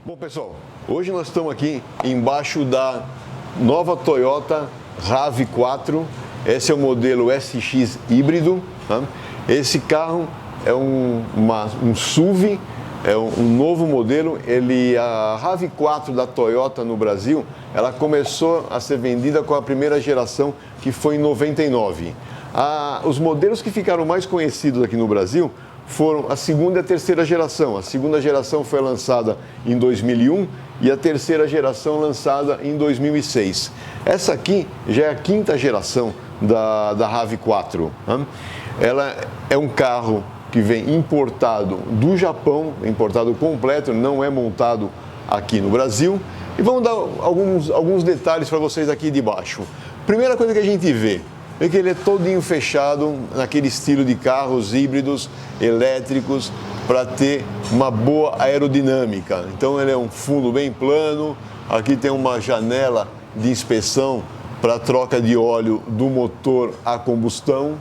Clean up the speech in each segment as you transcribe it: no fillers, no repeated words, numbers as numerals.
Bom, pessoal, hoje nós estamos aqui embaixo da nova Toyota RAV4. Esse é o modelo SX híbrido. Tá? Esse carro é um SUV, é um novo modelo. A RAV4 da Toyota no Brasil, ela começou a ser vendida com a primeira geração, que foi em 99. Os modelos que ficaram mais conhecidos aqui no Brasil foram a segunda e a terceira geração. A segunda geração foi lançada em 2001 e a terceira geração lançada em 2006. Essa aqui já é a quinta geração da RAV4. Né? Ela é um carro que vem importado do Japão, importado completo, não é montado aqui no Brasil. E vamos dar alguns detalhes para vocês aqui de baixo. Primeira coisa que a gente vê é que ele é todinho fechado naquele estilo de carros híbridos, elétricos, para ter uma boa aerodinâmica. Então ele é um fundo bem plano, aqui tem uma janela de inspeção para troca de óleo do motor a combustão,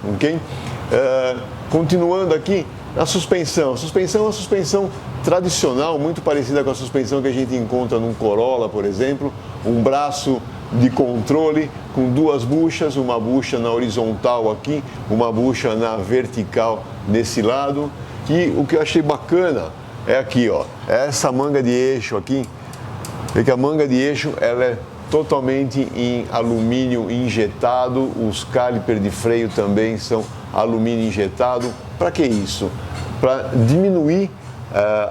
ok? Continuando aqui, a suspensão. A suspensão é uma suspensão tradicional, muito parecida com a suspensão que a gente encontra num Corolla, por exemplo, um braço de controle com duas buchas, uma bucha na horizontal aqui, uma bucha na vertical nesse lado. E o que eu achei bacana é aqui, ó, essa manga de eixo aqui, vê que a manga de eixo ela é totalmente em alumínio injetado, os calipers de freio também são alumínio injetado. Para que isso? Para diminuir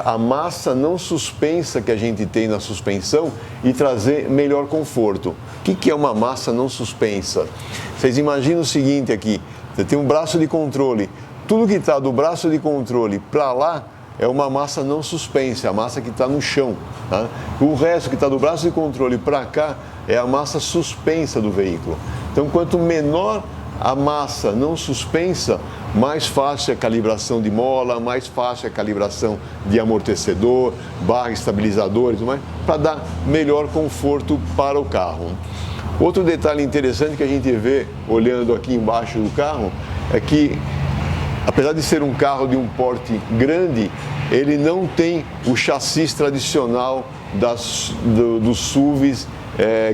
a massa não suspensa que a gente tem na suspensão e trazer melhor conforto. O que é uma massa não suspensa? Vocês imaginam o seguinte aqui, você tem um braço de controle, tudo que está do braço de controle para lá é uma massa não suspensa, a massa que está no chão. Tá? O resto que está do braço de controle para cá é a massa suspensa do veículo. Então, quanto menor a massa não suspensa, mais fácil é a calibração de mola, mais fácil é a calibração de amortecedor, barra estabilizadores, para dar melhor conforto para o carro. Outro detalhe interessante que a gente vê olhando aqui embaixo do carro é que, apesar de ser um carro de um porte grande, ele não tem o chassi tradicional dos SUVs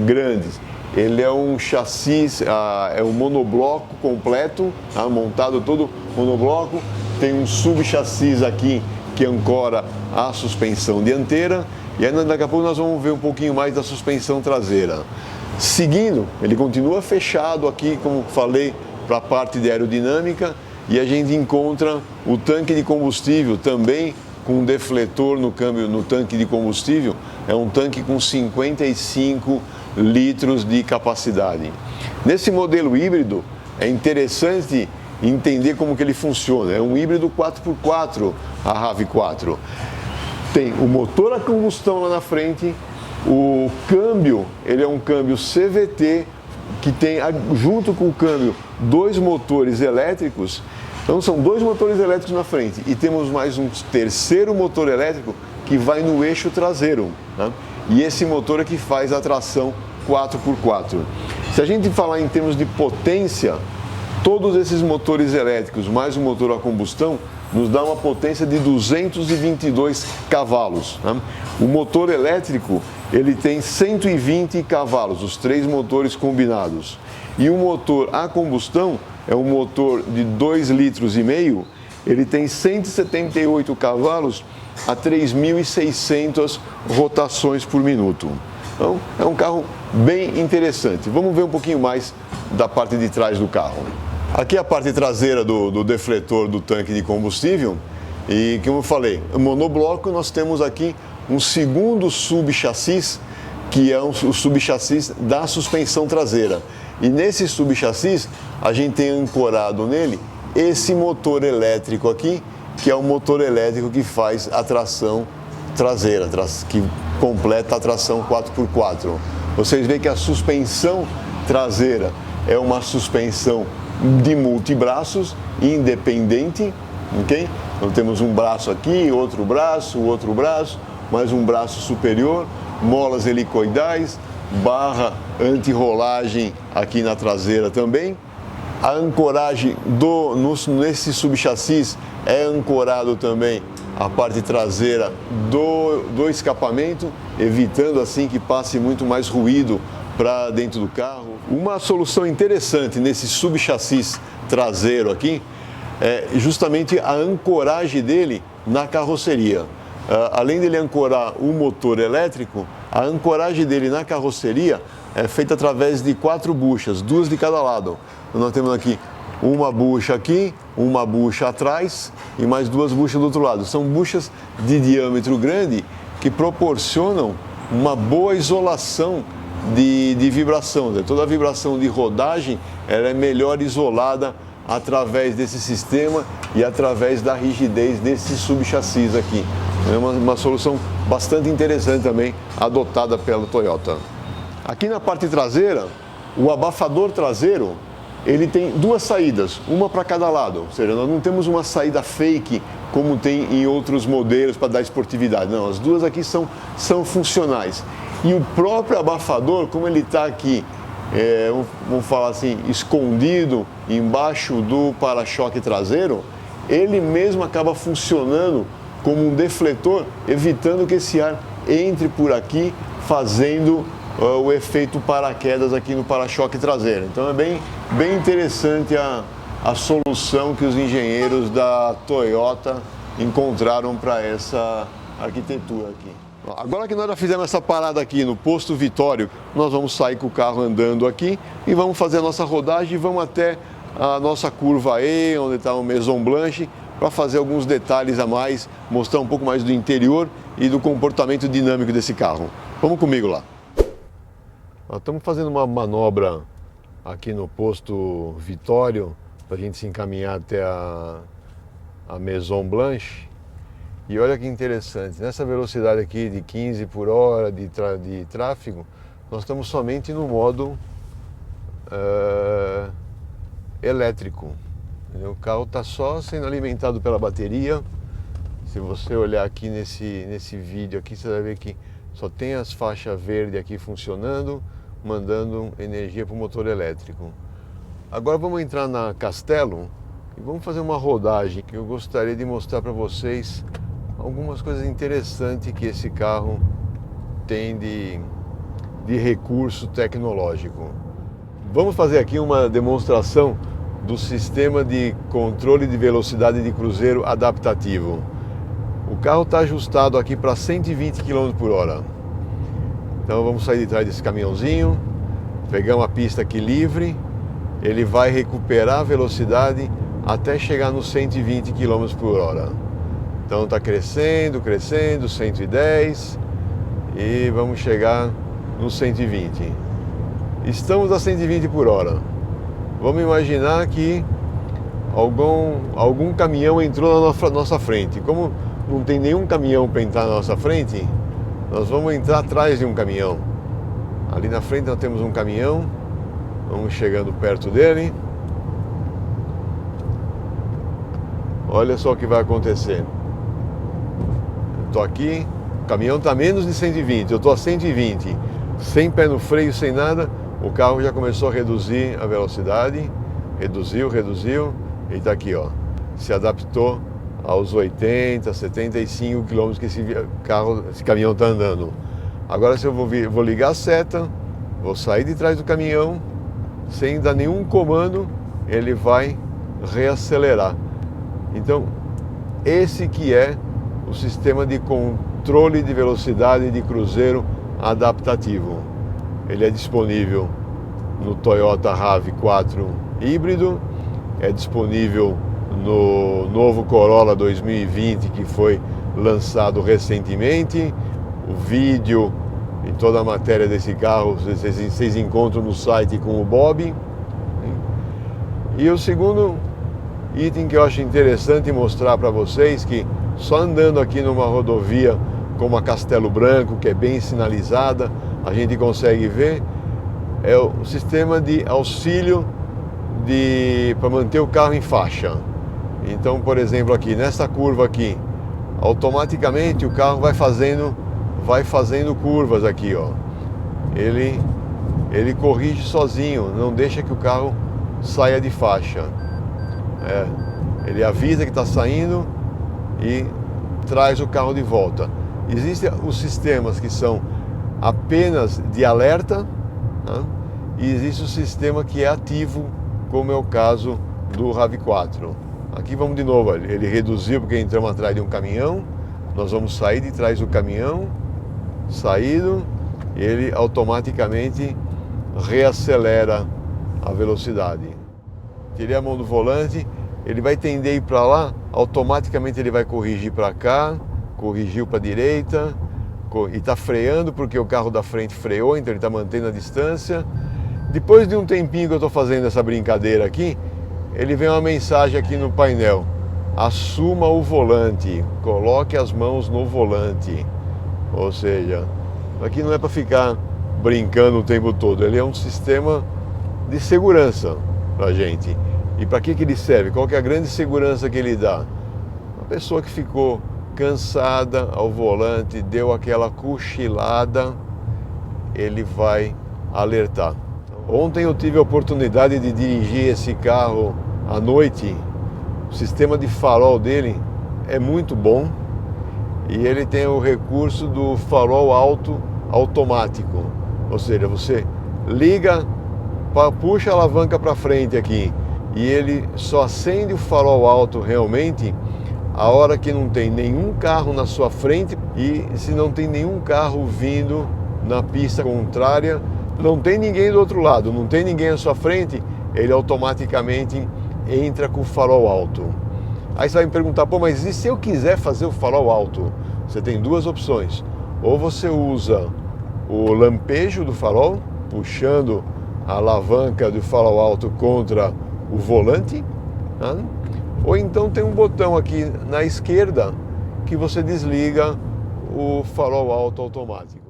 grandes. Ele é um chassi, é um monobloco completo, tá? Montado todo monobloco. Tem um subchassi aqui que ancora a suspensão dianteira. E ainda daqui a pouco nós vamos ver um pouquinho mais da suspensão traseira. Seguindo, ele continua fechado aqui, como falei, para a parte de aerodinâmica. E a gente encontra o tanque de combustível também com um defletor no câmbio, no tanque de combustível. É um tanque com 55 litros de capacidade. Nesse modelo híbrido, é interessante entender como que ele funciona. É um híbrido 4x4, a RAV4. Tem o motor a combustão lá na frente, o câmbio, ele é um câmbio CVT, que tem, junto com o câmbio, dois motores elétricos. Então são dois motores elétricos na frente e temos mais um terceiro motor elétrico que vai no eixo traseiro, né? E esse motor é que faz a tração 4x4. Se a gente falar em termos de potência, todos esses motores elétricos mais o motor a combustão nos dá uma potência de 222 cavalos. Né? O motor elétrico ele tem 120 cavalos, os três motores combinados. E o motor a combustão é um motor de 2,5 litros, ele tem 178 cavalos a 3.600 rotações por minuto. Então, é um carro bem interessante. Vamos ver um pouquinho mais da parte de trás do carro. Aqui é a parte traseira do defletor do tanque de combustível. E, como eu falei, no monobloco nós temos aqui um segundo subchassi, que é o subchassi da suspensão traseira. E nesse subchassi, a gente tem ancorado nele esse motor elétrico aqui, que é o motor elétrico que faz a tração traseira, que completa a tração 4x4. Vocês veem que a suspensão traseira é uma suspensão de multibraços, independente, ok? Então temos um braço aqui, outro braço, mais um braço superior, molas helicoidais, barra anti-rolagem aqui na traseira também. A ancoragem nesse subchassi é ancorado também a parte traseira do escapamento, evitando assim que passe muito mais ruído para dentro do carro. Uma solução interessante nesse subchassis traseiro aqui é justamente a ancoragem dele na carroceria. Além dele ancorar o motor elétrico, a ancoragem dele na carroceria é feita através de 4 buchas, 2 de cada lado. Então, nós temos aqui uma bucha aqui, uma bucha atrás e mais 2 buchas do outro lado. São buchas de diâmetro grande que proporcionam uma boa isolação de vibração. Toda a vibração de rodagem ela é melhor isolada através desse sistema e através da rigidez desse subchassis aqui. É uma solução bastante interessante também, adotada pela Toyota. Aqui na parte traseira, o abafador traseiro, ele tem 2 saídas, uma para cada lado. Ou seja, nós não temos uma saída fake como tem em outros modelos para dar esportividade. Não, as 2 aqui são funcionais. E o próprio abafador, como ele está aqui, vamos falar assim, escondido embaixo do para-choque traseiro, ele mesmo acaba funcionando como um defletor, evitando que esse ar entre por aqui, fazendo o efeito paraquedas aqui no para-choque traseiro. Então é bem interessante a solução que os engenheiros da Toyota encontraram para essa arquitetura aqui. Agora que nós já fizemos essa parada aqui no posto Vitório, nós vamos sair com o carro andando aqui e vamos fazer a nossa rodagem e vamos até a nossa curva E, onde está o Maison Blanche, para fazer alguns detalhes a mais, mostrar um pouco mais do interior e do comportamento dinâmico desse carro. Vamos comigo lá. Nós estamos fazendo uma manobra aqui no posto Vitório para a gente se encaminhar até a Maison Blanche. E olha que interessante, nessa velocidade aqui de 15 por hora de tráfego, nós estamos somente no modo elétrico. O carro está só sendo alimentado pela bateria. Se você olhar aqui nesse vídeo aqui, você vai ver que só tem as faixas verdes aqui funcionando, mandando energia para o motor elétrico. Agora vamos entrar na Castello e vamos fazer uma rodagem que eu gostaria de mostrar para vocês algumas coisas interessantes que esse carro tem de recurso tecnológico. Vamos fazer aqui uma demonstração do sistema de controle de velocidade de cruzeiro adaptativo. O carro está ajustado aqui para 120 km por hora. Então vamos sair de trás desse caminhãozinho, pegar uma pista aqui livre, ele vai recuperar a velocidade até chegar nos 120 km por hora. Então está crescendo, 110 e vamos chegar nos 120. Estamos a 120 por hora. Vamos imaginar que algum caminhão entrou na nossa frente. Como não tem nenhum caminhão para entrar na nossa frente, nós vamos entrar atrás de um caminhão. Ali na frente nós temos um caminhão, vamos chegando perto dele. Olha só o que vai acontecer. Eu estou aqui, o caminhão está menos de 120, eu estou a 120, sem pé no freio, sem nada. O carro já começou a reduzir a velocidade, reduziu, e está aqui, ó, se adaptou aos 80, 75 km que esse caminhão está andando. Agora se eu vou ligar a seta, vou sair de trás do caminhão, sem dar nenhum comando, ele vai reacelerar. Então, esse que é o sistema de controle de velocidade de cruzeiro adaptativo. Ele é disponível no Toyota RAV4 híbrido, é disponível no novo Corolla 2020 que foi lançado recentemente. O vídeo e toda a matéria desse carro vocês encontram no site com o Bob. E o segundo item que eu acho interessante mostrar para vocês, que só andando aqui numa rodovia como a Castelo Branco, que é bem sinalizada, a gente consegue ver, é o sistema de auxílio para manter o carro em faixa. Então, por exemplo, aqui nessa curva aqui, automaticamente o carro vai fazendo curvas aqui, ó. Ele corrige sozinho, não deixa que o carro saia de faixa. Ele avisa que está saindo e traz o carro de volta. Existem os sistemas que são apenas de alerta, né? E existe o sistema que é ativo, como é o caso do RAV4. Aqui vamos de novo, ele reduziu porque entramos atrás de um caminhão, nós vamos sair de trás do caminhão, saído, ele automaticamente reacelera a velocidade. Tirei a mão do volante, ele vai tender a ir para lá, automaticamente ele vai corrigir para cá, corrigiu para a direita, e está freando porque o carro da frente freou, então ele está mantendo a distância. Depois de um tempinho que eu estou fazendo essa brincadeira aqui, ele vem uma mensagem aqui no painel: assuma o volante, coloque as mãos no volante. Ou seja, aqui não é para ficar brincando o tempo todo, ele é um sistema de segurança para a gente. E para que ele serve? Qual que é a grande segurança que ele dá? Uma pessoa que ficou cansada ao volante, deu aquela cochilada, ele vai alertar. Ontem eu tive a oportunidade de dirigir esse carro à noite. O sistema de farol dele é muito bom e ele tem o recurso do farol alto automático. Ou seja, você liga, puxa a alavanca para frente aqui e ele só acende o farol alto realmente a hora que não tem nenhum carro na sua frente e se não tem nenhum carro vindo na pista contrária, não tem ninguém do outro lado, não tem ninguém à sua frente, ele automaticamente entra com o farol alto. Aí você vai me perguntar, pô, mas e se eu quiser fazer o farol alto? Você tem duas opções. Ou você usa o lampejo do farol, puxando a alavanca do farol alto contra o volante, né? Ou então tem um botão aqui na esquerda que você desliga o farol alto automático.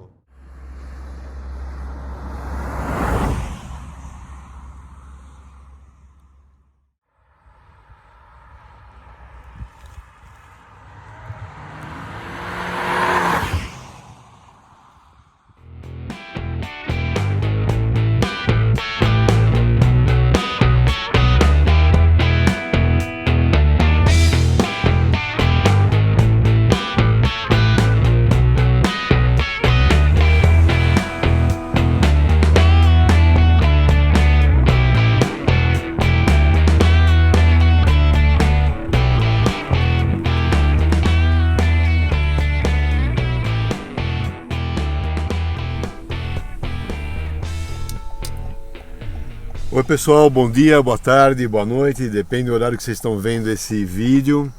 Oi pessoal, bom dia, boa tarde, boa noite, depende do horário que vocês estão vendo esse vídeo.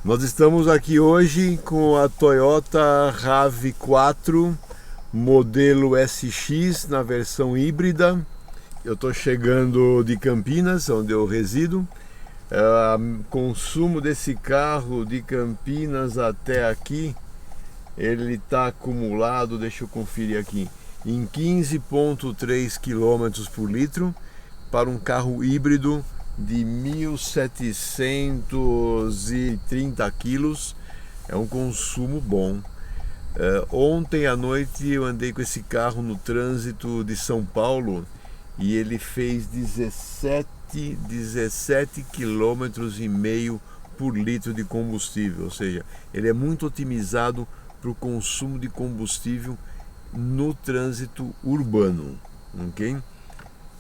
Nós estamos aqui hoje com a Toyota RAV4 modelo SX na versão híbrida. Eu estou chegando de Campinas, onde eu resido. O consumo desse carro de Campinas até aqui, ele está acumulado, deixa eu conferir aqui, em 15,3 km por litro para um carro híbrido de 1.730 quilos. É um consumo bom. Ontem à noite eu andei com esse carro no trânsito de São Paulo e ele fez 17,5 km por litro de combustível, ou seja, ele é muito otimizado para o consumo de combustível no trânsito urbano, ok?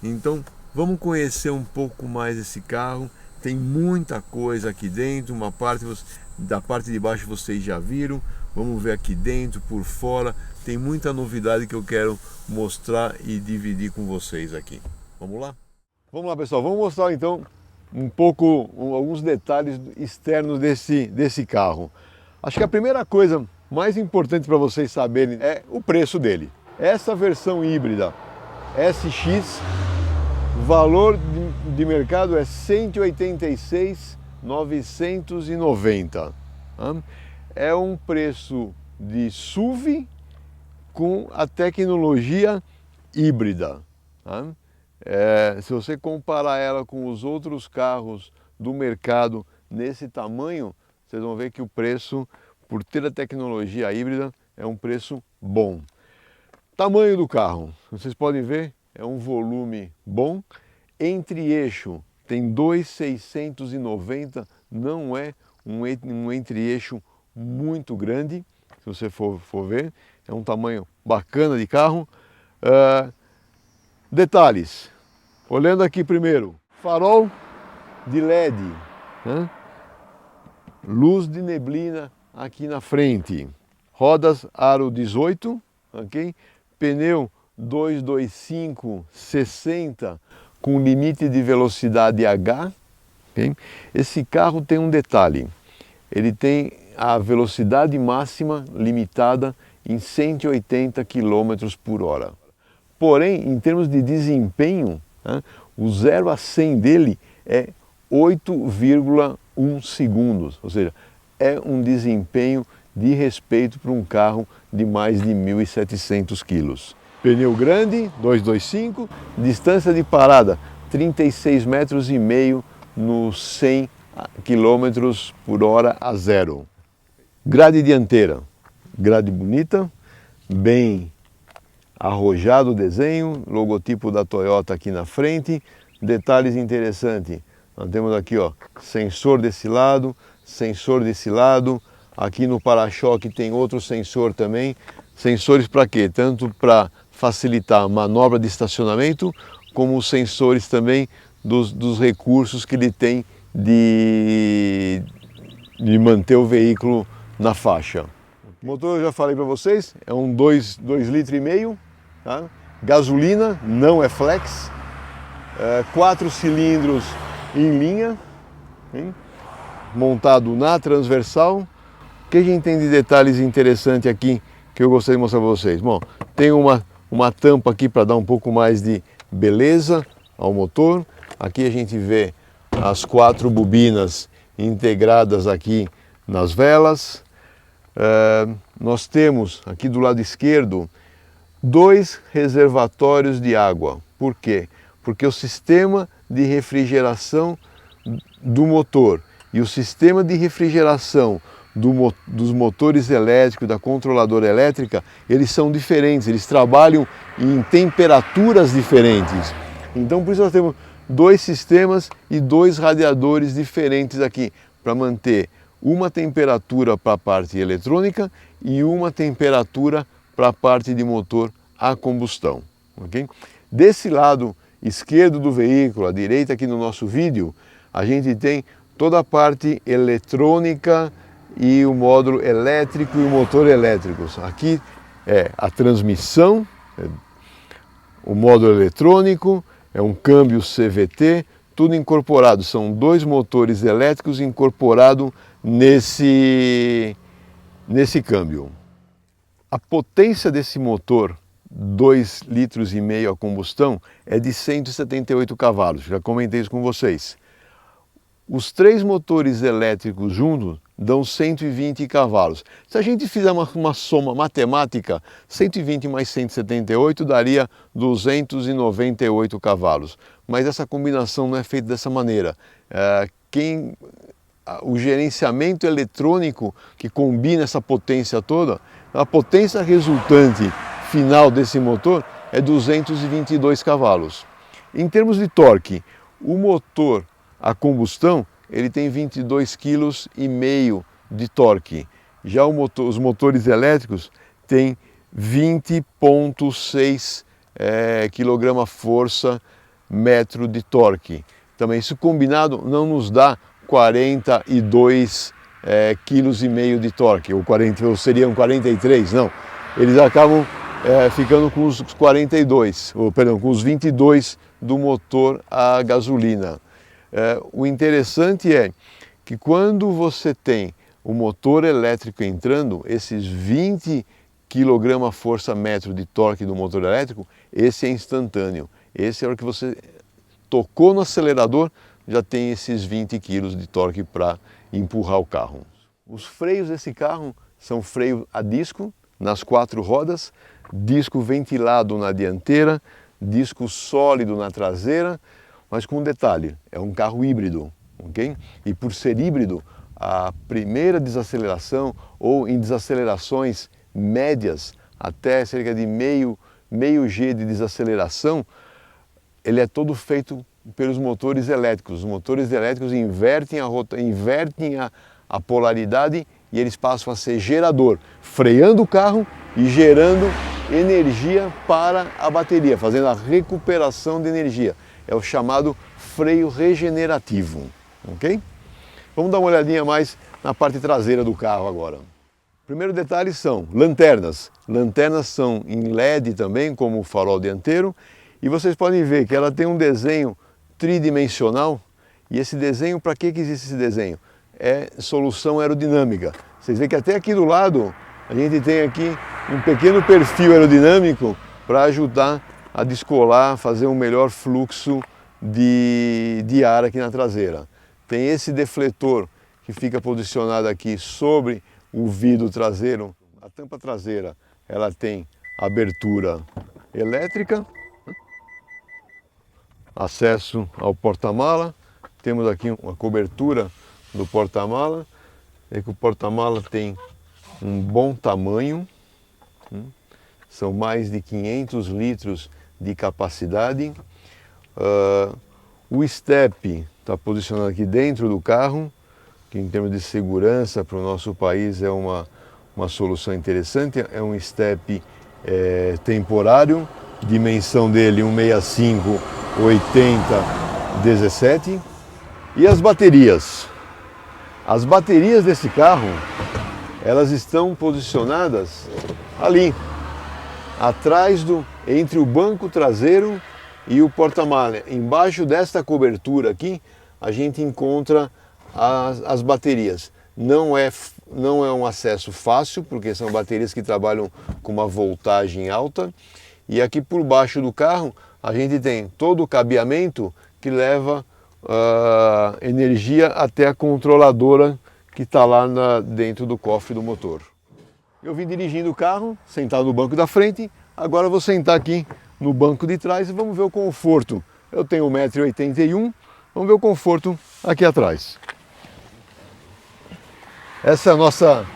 Então vamos conhecer um pouco mais esse carro. Tem muita coisa aqui dentro, uma parte da parte de baixo vocês já viram. Vamos ver aqui dentro, por fora, tem muita novidade que eu quero mostrar e dividir com vocês aqui. Vamos lá? Vamos lá pessoal, vamos mostrar então um pouco, alguns detalhes externos desse carro. Acho que a primeira coisa mais importante para vocês saberem é o preço dele. Essa versão híbrida SX, o valor de mercado é R$ 186.990. É um preço de SUV com a tecnologia híbrida. Se você comparar ela com os outros carros do mercado nesse tamanho, vocês vão ver que o preço, por ter a tecnologia híbrida, é um preço bom. Tamanho do carro, vocês podem ver, é um volume bom. Entre eixo tem 2.690, não é um entre-eixo muito grande, se você for ver, é um tamanho bacana de carro. Detalhes, olhando aqui primeiro, farol de LED, né? Luz de neblina aqui na frente, rodas aro 18, ok? Pneu 225 60 com limite de velocidade H. Okay? Esse carro tem um detalhe, ele tem a velocidade máxima limitada em 180 km por hora. Porém, em termos de desempenho, né, o 0 a 100 dele é 8,1 segundos, ou seja, é um desempenho de respeito para um carro de mais de 1.700 quilos. Pneu grande, 225, distância de parada 36,5 metros no 100 km por hora a 0. Grade dianteira, grade bonita, bem arrojado o desenho, logotipo da Toyota aqui na frente. Detalhes interessantes, nós temos aqui ó, sensor desse lado, sensor desse lado, aqui no para-choque tem outro sensor também. Sensores para quê? Tanto para facilitar a manobra de estacionamento, como os sensores também dos recursos que ele tem de manter o veículo na faixa. O motor eu já falei para vocês, é um 2,5 litros, tá? Gasolina, não é flex, 4 cilindros em linha, hein? Montado na transversal. O que a gente tem de detalhes interessantes aqui que eu gostaria de mostrar para vocês? Bom, tem uma tampa aqui para dar um pouco mais de beleza ao motor. Aqui a gente vê as 4 bobinas integradas aqui nas velas. Nós temos aqui do lado esquerdo 2 reservatórios de água. Por quê? Porque o sistema de refrigeração do motor e o sistema de refrigeração dos motores elétricos, da controladora elétrica, eles são diferentes, eles trabalham em temperaturas diferentes. Então por isso nós temos 2 sistemas e 2 radiadores diferentes aqui, para manter uma temperatura para a parte eletrônica e uma temperatura para a parte de motor a combustão. Okay? Desse lado esquerdo do veículo, à direita aqui no nosso vídeo, a gente tem toda a parte eletrônica e o módulo elétrico e o motor elétricos. Aqui é a transmissão, o módulo eletrônico, é um câmbio CVT, tudo incorporado. São 2 motores elétricos incorporados nesse câmbio. A potência desse motor 2,5 litros a combustão é de 178 cavalos, já comentei isso com vocês. Os 3 motores elétricos juntos dão 120 cavalos. Se a gente fizer uma soma matemática, 120 mais 178 daria 298 cavalos. Mas essa combinação não é feita dessa maneira. O gerenciamento eletrônico que combina essa potência toda, a potência resultante final desse motor é 222 cavalos. Em termos de torque, o motor a combustão ele tem 22,5 kg de torque. Já os motores elétricos têm 20,6 kgfm de torque. Também isso combinado não nos dá 42,5 kg de torque, ou seriam 43, não. Eles acabam ficando com os 42, com os 22 do motor a gasolina. O interessante é que quando você tem o motor elétrico entrando, esses 20 kgfm de torque do motor elétrico, esse é instantâneo. Esse é a hora que você tocou no acelerador, já tem esses 20 kg de torque para empurrar o carro. Os freios desse carro são freio a disco nas 4 rodas, disco ventilado na dianteira, disco sólido na traseira, mas com um detalhe, é um carro híbrido, ok? E por ser híbrido, a primeira desaceleração ou em desacelerações médias, até cerca de meio G de desaceleração, ele é todo feito pelos motores elétricos. Os motores elétricos invertem a polaridade e eles passam a ser gerador, freando o carro e gerando energia para a bateria, fazendo a recuperação de energia. É o chamado freio regenerativo, ok? Vamos dar uma olhadinha mais na parte traseira do carro agora. Primeiro detalhe são lanternas. Lanternas são em LED também, como o farol dianteiro, e vocês podem ver que ela tem um desenho tridimensional. E esse desenho, para que existe esse desenho? É solução aerodinâmica. Vocês veem que até aqui do lado a gente tem aqui um pequeno perfil aerodinâmico para ajudar a descolar, fazer um melhor fluxo de ar aqui na traseira. Tem esse defletor que fica posicionado aqui sobre o vidro traseiro. A tampa traseira ela tem abertura elétrica, acesso ao porta-mala. Temos aqui uma cobertura do porta-mala. É que o porta-mala tem um bom tamanho, são mais de 500 litros de capacidade. O step está posicionado aqui dentro do carro, que em termos de segurança para o nosso país é uma solução interessante. É um step temporário, dimensão dele 165 80 17. E as baterias? As baterias desse carro, elas estão posicionadas ali, atrás entre o banco traseiro e o porta-mala. Embaixo desta cobertura aqui, a gente encontra as baterias. Não é um acesso fácil, porque são baterias que trabalham com uma voltagem alta. E aqui por baixo do carro, a gente tem todo o cabeamento que leva energia até a controladora que está lá dentro do cofre do motor. Eu vim dirigindo o carro, sentado no banco da frente, agora eu vou sentar aqui no banco de trás e vamos ver o conforto. Eu tenho 1,81 m, vamos ver o conforto aqui atrás. Essa é a nossa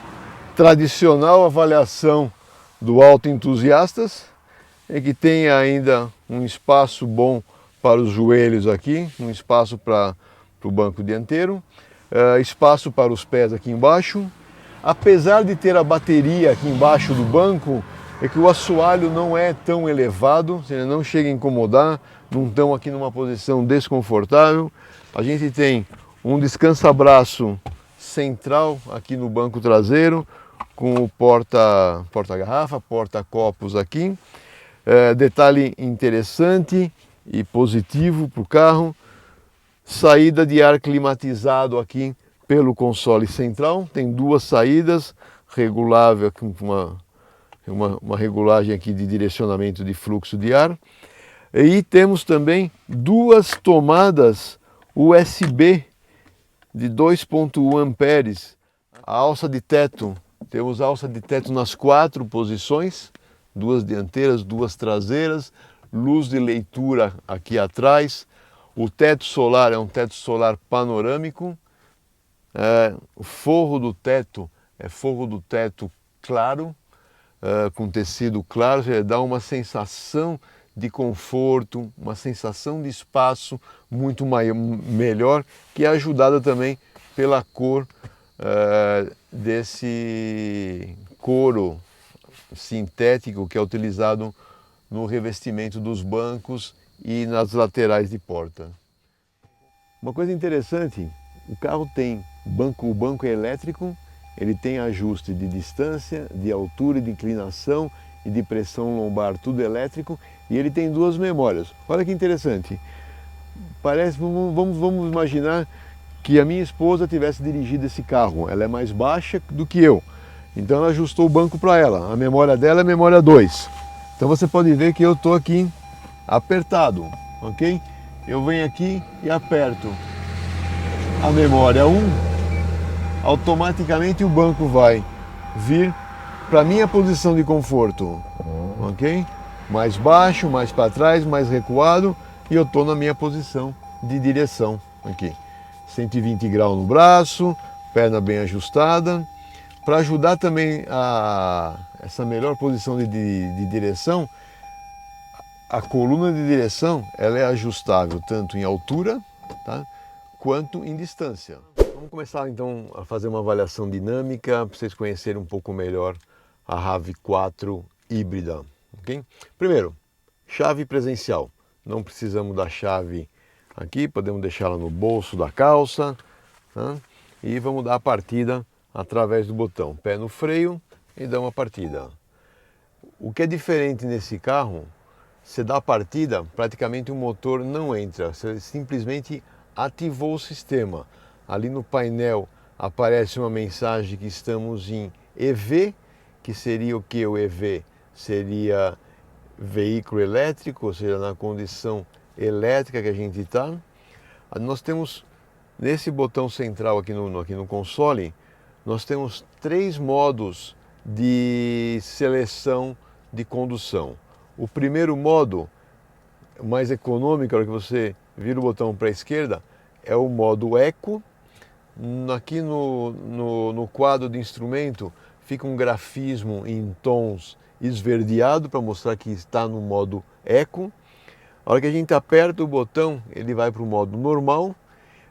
tradicional avaliação do Auto Entusiastas, que tem ainda um espaço bom para os joelhos aqui, um espaço para o banco dianteiro, espaço para os pés aqui embaixo. Apesar de ter a bateria aqui embaixo do banco, é que o assoalho não é tão elevado, ele não chega a incomodar, não estão aqui numa posição desconfortável. A gente tem um descansa-braço central aqui no banco traseiro, com o porta-garrafa, porta-copos aqui. Detalhe interessante e positivo para o carro, saída de ar climatizado aqui pelo console central. Tem duas saídas, regulável com uma regulagem aqui de direcionamento de fluxo de ar. E temos também duas tomadas USB de 2.1 amperes. A alça de teto, temos alça de teto nas 4 posições, duas dianteiras, duas traseiras, luz de leitura aqui atrás. O teto solar é um teto solar panorâmico. O forro do teto é forro do teto claro, com tecido claro, dá uma sensação de conforto, uma sensação de espaço muito melhor, que é ajudada também pela cor desse couro sintético que é utilizado no revestimento dos bancos e nas laterais de porta. Uma coisa interessante, o carro tem o banco é elétrico, ele tem ajuste de distância, de altura e de inclinação e de pressão lombar, tudo elétrico, e ele tem duas memórias. Olha que interessante, vamos imaginar que a minha esposa tivesse dirigido esse carro, ela é mais baixa do que eu, então ela ajustou o banco para ela, a memória dela é a memória 2. Então você pode ver que eu estou aqui apertado, ok? Eu venho aqui e aperto a memória 1, automaticamente o banco vai vir para a minha posição de conforto, ok? Mais baixo, mais para trás, mais recuado, e eu estou na minha posição de direção aqui. 120 graus no braço, perna bem ajustada. Para ajudar também essa melhor posição de direção, a coluna de direção ela é ajustável tanto em altura, tá, quanto em distância. Vamos Vamos começar então a fazer uma avaliação dinâmica para vocês conhecerem um pouco melhor a RAV4 híbrida. Okay? Primeiro, chave presencial. Não precisamos da chave aqui, podemos deixá-la no bolso da calça, tá? E vamos dar a partida através do botão. Pé no freio e dá uma partida. O que é diferente nesse carro, você dá a partida, praticamente o motor não entra, você simplesmente ativou o sistema. Ali no painel aparece uma mensagem que estamos em EV, que seria o que? O EV seria veículo elétrico, ou seja, na condição elétrica que a gente está. Nós temos, nesse botão central aqui no console, nós temos 3 modos de seleção de condução. O primeiro modo, mais econômico, a hora que você vira o botão para a esquerda, é o modo Eco. Aqui no quadro de instrumento fica um grafismo em tons esverdeado para mostrar que está no modo Eco. A hora que a gente aperta o botão, ele vai para o modo normal.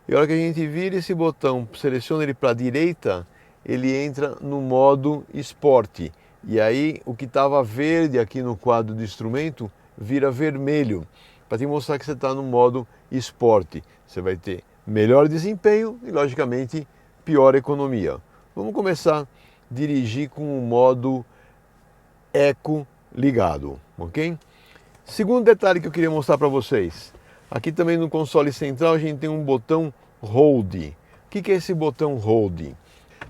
E a hora que a gente vira esse botão, seleciona ele para a direita, ele entra no modo Sport. E aí o que estava verde aqui no quadro de instrumento vira vermelho, para te mostrar que você está no modo Sport. Você vai ter melhor desempenho e, logicamente, pior economia. Vamos começar a dirigir com o modo Eco ligado, ok? Segundo detalhe que eu queria mostrar para vocês. Aqui também no console central a gente tem um botão Hold. O que é esse botão Hold?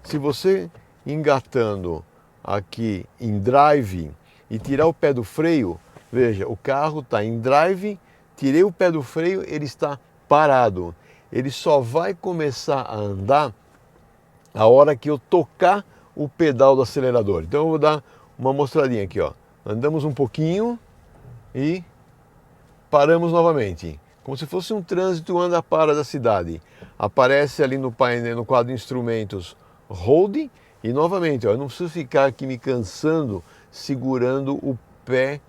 Se você engatando aqui em Drive e tirar o pé do freio, veja, o carro está em Drive, tirei o pé do freio, ele está parado. Ele só vai começar a andar a hora que eu tocar o pedal do acelerador. Então eu vou dar uma mostradinha aqui, ó. Andamos um pouquinho e paramos novamente. Como se fosse um trânsito anda-para da cidade. Aparece ali no painel, no quadro de instrumentos, Hold. E novamente, ó, eu não preciso ficar aqui me cansando segurando o pé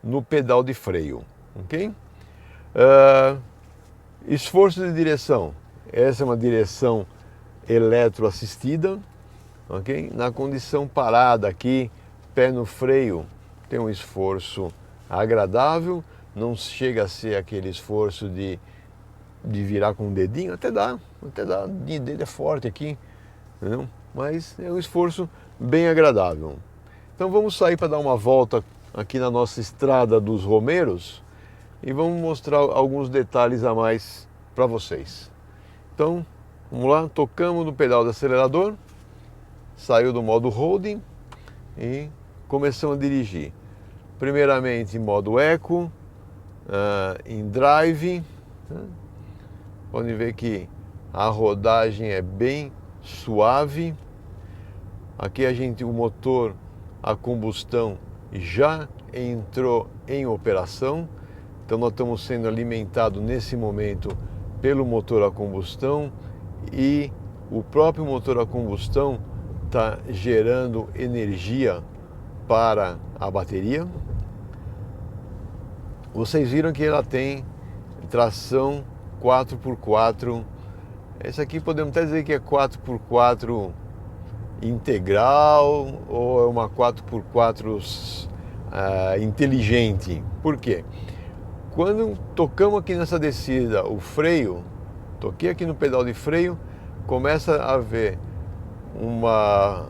no pedal de freio. Ok? Esforço de direção. Essa é uma direção eletroassistida. Ok? Na condição parada aqui, pé no freio, tem um esforço agradável. Não chega a ser aquele esforço de virar com o dedinho. Até dá. O dedo é forte aqui. Entendeu? Mas é um esforço bem agradável. Então vamos sair para dar uma volta aqui na nossa estrada dos Romeiros e vamos mostrar alguns detalhes a mais para vocês. Então, vamos lá, tocamos no pedal do acelerador, saiu do modo Holding e começamos a dirigir. Primeiramente em modo Eco, em Drive. Podem ver que a rodagem é bem suave. Aqui o motor a combustão já entrou em operação. Então nós estamos sendo alimentados nesse momento pelo motor a combustão e o próprio motor a combustão está gerando energia para a bateria. Vocês viram que ela tem tração 4x4. Esse aqui podemos até dizer que é 4x4 integral ou é uma 4x4 inteligente. Por quê? Quando tocamos aqui nessa descida o freio, toquei aqui no pedal de freio, começa a haver uma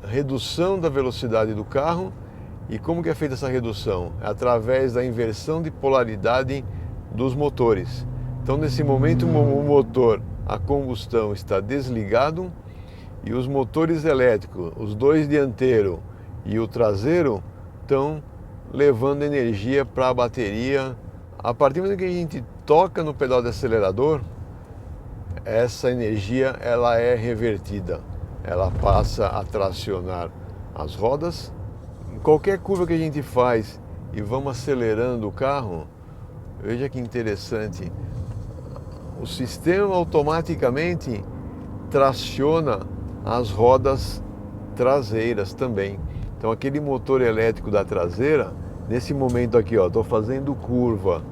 redução da velocidade do carro. E como que é feita essa redução? É através da inversão de polaridade dos motores. Então nesse momento o motor a combustão está desligado e os motores elétricos, os dois dianteiros e o traseiro, estão levando energia para a bateria. A partir do momento que a gente toca no pedal de acelerador, essa energia ela é revertida, ela passa a tracionar as rodas. Em qualquer curva que a gente faz e vamos acelerando o carro, veja que interessante, o sistema automaticamente traciona as rodas traseiras também. Então aquele motor elétrico da traseira, nesse momento aqui, ó, estou fazendo curva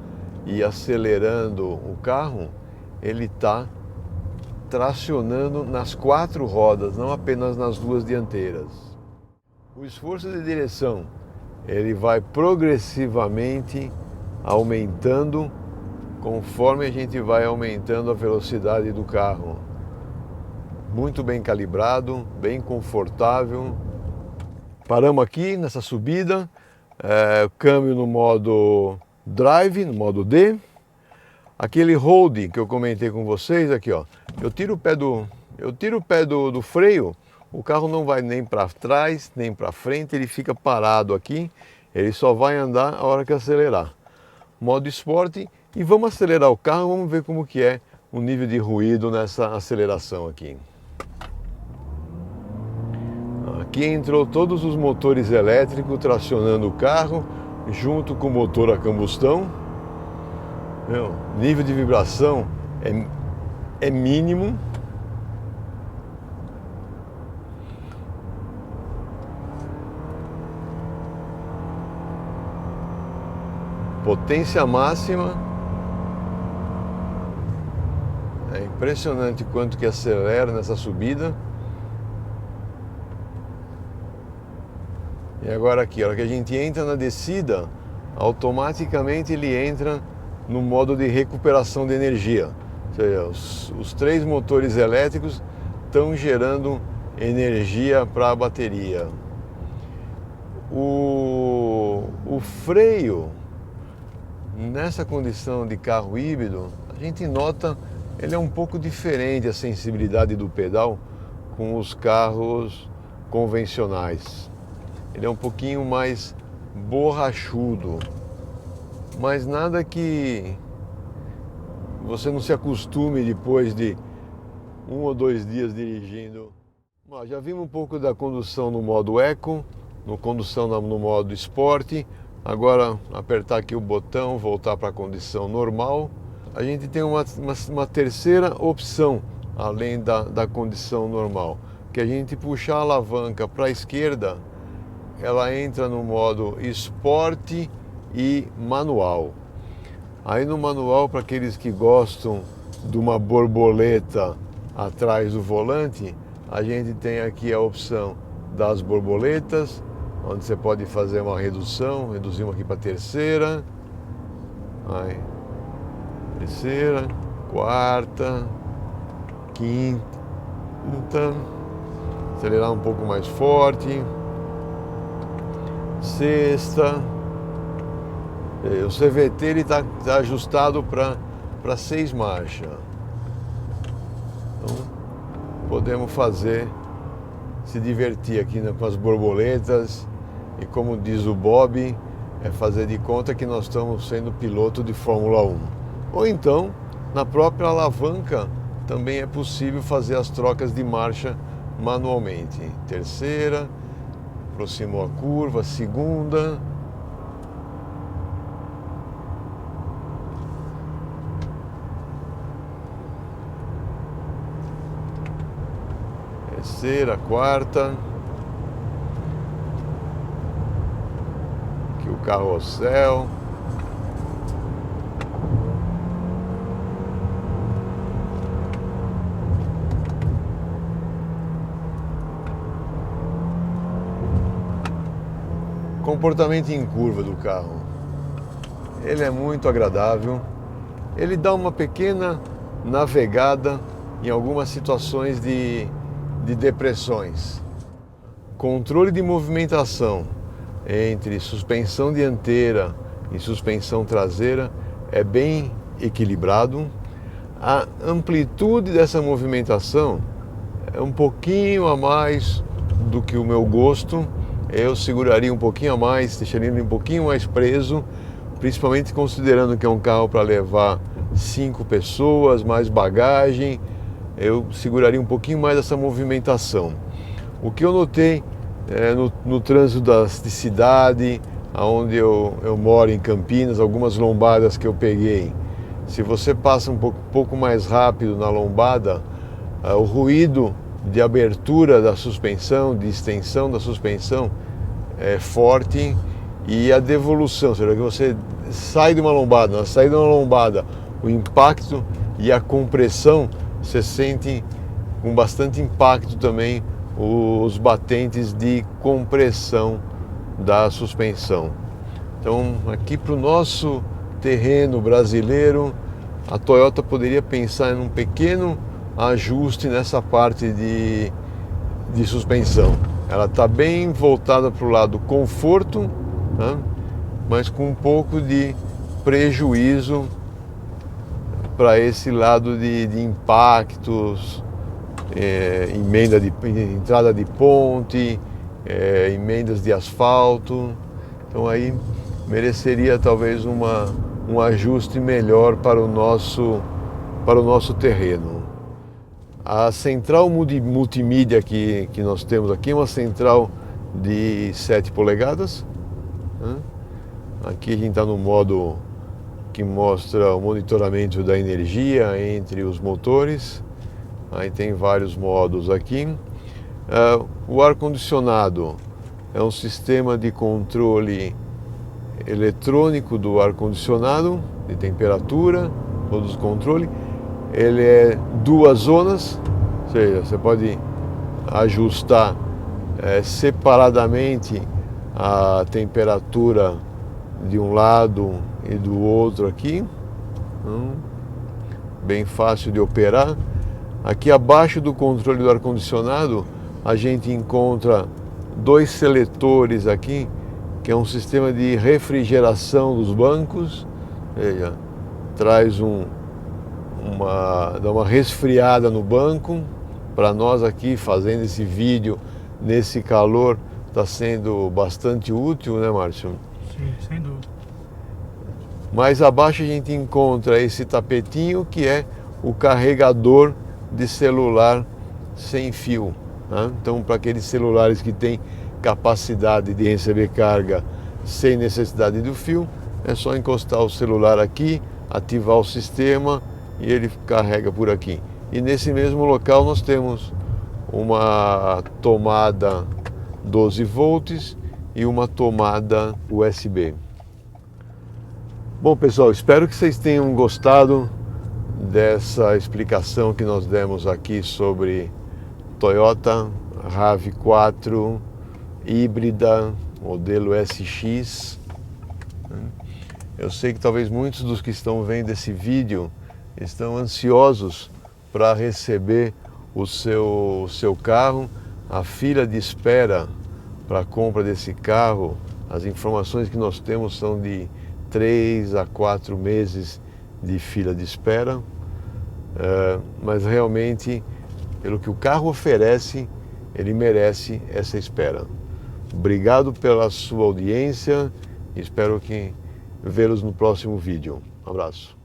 e acelerando o carro, ele está tracionando nas 4 rodas, não apenas nas 2 dianteiras. O esforço de direção, ele vai progressivamente aumentando conforme a gente vai aumentando a velocidade do carro. Muito bem calibrado, bem confortável. Paramos aqui nessa subida, câmbio no modo Drive, no modo D. Aquele hold que eu comentei com vocês aqui, ó. Eu tiro o pé do freio, o carro não vai nem para trás, nem para frente, ele fica parado aqui, ele só vai andar a hora que acelerar. Modo esporte, e vamos acelerar o carro, vamos ver como que é o nível de ruído nessa aceleração aqui. Aqui entrou todos os motores elétricos tracionando o carro, junto com o motor a combustão. O nível de vibração é mínimo. Potência máxima. É impressionante quanto que acelera nessa subida. E agora aqui, a hora que a gente entra na descida, automaticamente ele entra no modo de recuperação de energia. Ou seja, os 3 motores elétricos estão gerando energia para a bateria. O freio, nessa condição de carro híbrido, a gente nota ele é um pouco diferente a sensibilidade do pedal com os carros convencionais. Ele é um pouquinho mais borrachudo, mas nada que você não se acostume depois de 1 ou 2 dias dirigindo. Bom, já vimos um pouco da condução no modo Eco, condução no modo Sport. Agora apertar aqui o botão, voltar para a condição normal. A gente tem uma terceira opção, além da condição normal, que a gente puxar a alavanca para a esquerda, ela entra no modo Sport e Manual. Aí no manual, para aqueles que gostam de uma borboleta atrás do volante, a gente tem aqui a opção das borboletas, onde você pode fazer uma redução, reduzimos aqui para terceira, aí, terceira, quarta, quinta, acelerar um pouco mais forte, sexta. O CVT ele tá ajustado para 6 marchas. Então podemos se divertir aqui, né, com as borboletas, e como diz o Bob, é fazer de conta que nós estamos sendo piloto de Fórmula 1. Ou então, na própria alavanca, também é possível fazer as trocas de marcha manualmente. Terceira, aproximou a curva, segunda. Terceira, quarta. Aqui o carrossel. Comportamento em curva do carro. Ele é muito agradável. Ele dá uma pequena navegada em algumas situações de depressões. Controle de movimentação entre suspensão dianteira e suspensão traseira é bem equilibrado. A amplitude dessa movimentação é um pouquinho a mais do que o meu gosto. Eu seguraria um pouquinho a mais, deixaria ele um pouquinho mais preso, principalmente considerando que é um carro para levar 5 pessoas, mais bagagem. Eu seguraria um pouquinho mais essa movimentação. O que eu notei no trânsito de cidade, onde eu moro em Campinas, algumas lombadas que eu peguei, se você passa um pouco mais rápido na lombada, o ruído de abertura da suspensão, de extensão da suspensão é forte, e a devolução, ou seja, que você sai de uma lombada, na saída de uma lombada, o impacto e a compressão você sente com bastante impacto também os batentes de compressão da suspensão. Então, aqui para o nosso terreno brasileiro, a Toyota poderia pensar em um pequeno ajuste nessa parte de suspensão. Ela está bem voltada para o lado conforto, né? Mas com um pouco de prejuízo para esse lado de impactos, entrada de ponte, emendas de asfalto. Então aí mereceria talvez um ajuste melhor para o nosso terreno. A central multimídia que nós temos aqui é uma central de 7 polegadas. Né? Aqui a gente está no modo que mostra o monitoramento da energia entre os motores. Aí tem vários modos aqui. O ar-condicionado é um sistema de controle eletrônico do ar-condicionado, de temperatura, todos os controles. Ele é 2 zonas, ou seja, você pode ajustar separadamente a temperatura de um lado e do outro aqui. Bem fácil de operar. Aqui abaixo do controle do ar-condicionado a gente encontra 2 seletores aqui, que é um sistema de refrigeração dos bancos, ou seja, traz dá uma resfriada no banco. Para nós aqui fazendo esse vídeo nesse calor está sendo bastante útil, né, Márcio? Sim, sem dúvida. Mais abaixo a gente encontra esse tapetinho que é o carregador de celular sem fio, né? Então, para aqueles celulares que têm capacidade de receber carga sem necessidade do fio, é só encostar o celular aqui, ativar o sistema e ele carrega por aqui. E nesse mesmo local nós temos uma tomada 12 volts e uma tomada USB. Bom, pessoal, espero que vocês tenham gostado dessa explicação que nós demos aqui sobre Toyota RAV4 híbrida, modelo SX. Eu sei que talvez muitos dos que estão vendo esse vídeo estão ansiosos para receber o seu carro. A fila de espera para a compra desse carro, as informações que nós temos são de 3 a 4 meses de fila de espera, mas realmente, pelo que o carro oferece, ele merece essa espera. Obrigado pela sua audiência e espero vê-los no próximo vídeo. Um abraço.